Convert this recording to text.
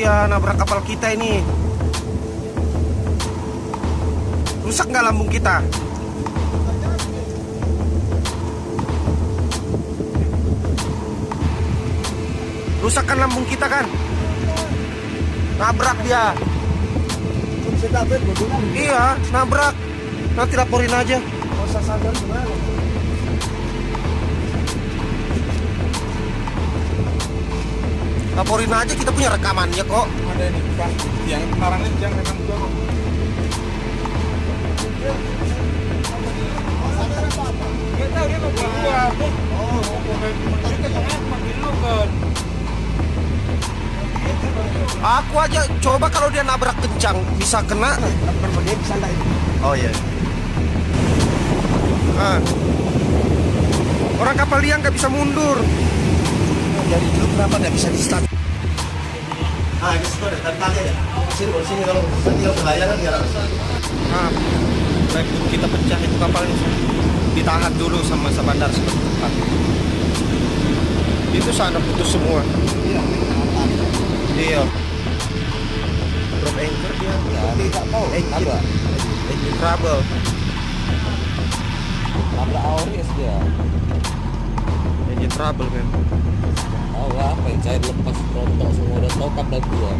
dia nabrak kapal kita ini. Rusak nggak lambung kita? Rusak kan lambung kita kan? Nabrak dia. Iya, nabrak. Nanti laporin aja. Laporin aja, kita punya rekamannya kok. Ada ini Pak, yang larangnya jangan rekam dorong. Nggak tahu dia mau keluar. Oh, kita jangan makin lu kan. Aku aja coba kalau dia nabrak kencang bisa kena. Oh iya. Orang kapal dia nggak bisa mundur. Dari dulu kenapa nggak bisa di start? Ini sudah ada tadi ya. Sini kalau tinggal bahaya kan ya. Baik dulu kita pecah itu kapalnya. Ditahan dulu sama bandar sebentar. Itu sana putus semua. Iya. Drop anchor dia. Tidak tahu. Engine trouble. Nabrak Auris dia. Engine trouble memang. Tahu apa yang cair lepas rontok semua udah tokap dan dua.